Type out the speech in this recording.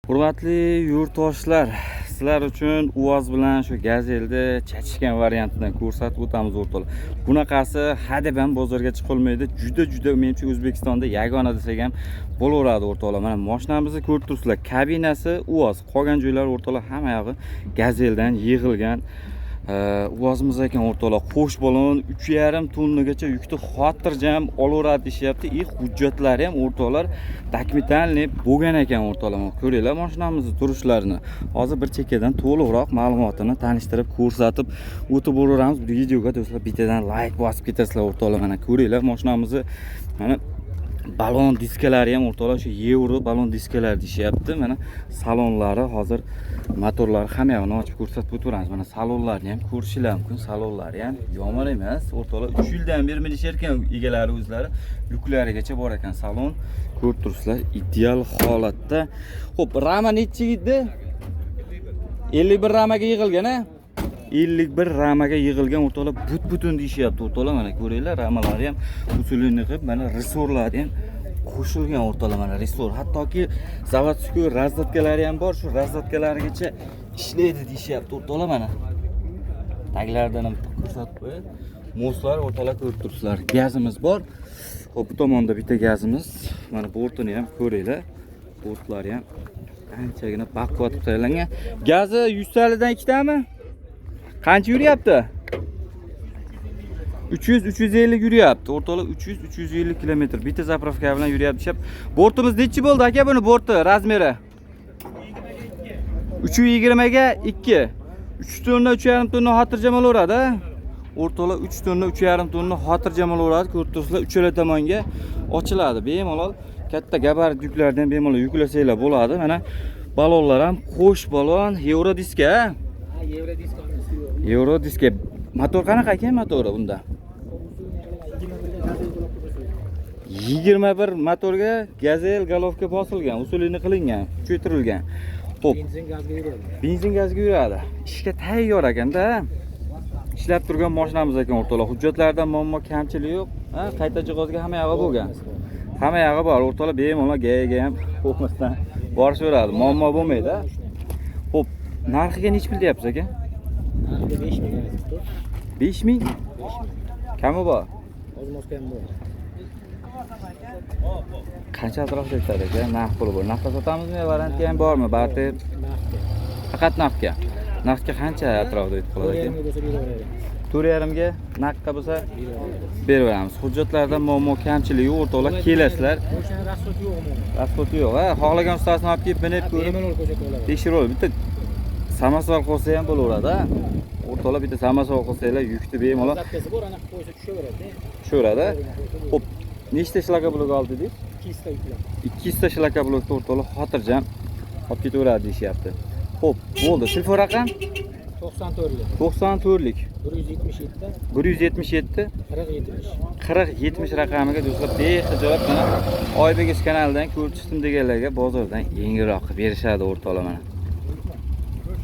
Hurmatli yurtdoshlar, sizlar uchun UAZ bilan shu gazelni chachishgan variantidan ko'rsatib o'tamiz o'rtoqlar. Bunaqasi hadeb ham bozorga chiqolmaydi. Juda menimcha O'zbekistonda yagona desak ham bo'laveradi o'rtoqlar. Mana mashinamizni ko'rib turibsizlar. Kabinasi UAZ, qolgan joylar o'rtoqlar hamma yog'i gazeldan yig'ilgan. UAZimiz ekan o'rtoqlar, qo'sh balon 3,5 tonnagacha yukni xotirjam olaveradi deyapti. Hujjatlari ham o'rtoqlar dokumentalniy bo'lgan ekan o'rtoqlar. Ko'ringlar mashinamizni turishlarini. Hozir bir chekkadan to'liqroq ma'lumotini tanishtirib ko'rsatib o'tib boramiz. Bu videoga do'stlar bittadan like bosib ketasizlar o'rtoqlar. Mana ko'ringlar mashinamizni. Mana balon diskalari ham o'rtoqlar shu Euro balon diskalar deyapti. Mana salonlari hozir motorlari hamma yoqni ochib ko'rsatib o'tamiz. Mana salonlarni ham ko'rishinglar mumkin. Salonlari ham yomon emas. O'rtoqlar 3 yildan beri minishar ekan egalari o'zlari. Yuklarigacha bor ekan salon. Ko'rib turibsizlar, ideal holatda. Xo'p, rama necha edi? 51 ramaga yig'ilgan a? 51 ramaga yig'ilgan o'rtoqlar, butun deyishyapti o'rtoqlar. Mana ko'ringlar, ramalari ham usulini qilib, mana resorlari ham qo'shilgan o'rtoqlar. Mana resor, hattoki zavodskiy razdatkalari ham bor. Shu razdatkalarigacha ishlaydi deyishyapti o'rtoqlar. Mana taglaridan ham ko'rsatib qo'yadi. Moslar o'rtoqlar ko'rib turibsizlar. Gazimiz bor. Xo'p, bu tomonda bitta gazimiz. Mana bortini ham ko'ringlar. Bortlari ham anchagina baquvvat tayyorlangan. Gazi 150 dan ikkitami? Qancha yuryapti? 300-350 yuryapti. O'rtoqlar 300-350 km. Bitta zapravka bilan yuryapti deb. Bortimiz nechi bo'ldi aka buni borti razmeri? 320 ga 2. 3 tonna 3,5 tonna xotirjam olaveradi. O'rtoqlar 3 tonna 3,5 tonna xotirjam olaveradi. Ko'rib turibsizlar, uchala tomonga ochiladi. Bemalol katta gabarit yuklardan bemalol yuklasanglar bo'ladi. Mana balonlar ham qo'sh balon, Euro diska. Euro diska. Euro diska. Motor qanaqa ekan motori bunda? 21 motorga gazel galovka bosilgan, usulini qilingan, kuchaytirilgan. Xo'p, Benzin gazga yuradi. Benzin gazga yuradi. Ishga tayyor ekanda. Ishlab turgan mashinamiz ekan o'rtoqlar. Hujjatlardan muammo kamchilik yo'q. Ha, qayta jihozga hamma yog'i bo'lgan. Hamma yog'i bor o'rtoqlar, bemalol gayaga ham qo'rqmasdan borishaveradi. Muammo bo'lmaydi. Xo'p, narxiga nech pul deyapsiz aka? Narxi 5 ming. 5 ming? Kami bor? Ozmoz kam bor. Qancha atrofda aytadi aka? Narx puli bor. Narxga sotamizmi, varianti ham bormi? Barter faqat narxga. Narxga qancha atrofda aytib qoladi aka? 4,5 ga naqdga bo'lsa beraveramiz. Hujjatlardan muammo kamchilik yo'q o'rtoqlar, kelasizlar. O'shani rasxoti yo'qmi? Rasxoti yo'q, ha. Xohlagan ustasini olib kelib minib ko'rib Bemalol ko'rsatib oladi. tekshirib bitta samasval qolsa ham bo'laveradi, ha. O'rtoqlar bitta samasval qolsanglar yukni bemalol Zatkasi bor, ana qo'ysa tushaveradi. tushaveradi. Xo'p, nechta shlaka blok oldi dedingiz? 200 ta yuklar. 200 ta shlaka blokni o'rtoqlar xotirjam olib ketaveradi deyishyapti. Xo'p, bo'ldi. Telefon raqam 94 lik. 94 lik 177 177 40 70. 40-70 raqamiga do'stlar behijolat mana Oybek kanalidan ko'rib chiqdim deganlarga bozordan yengilroq berishadi o'rtoqlar mana.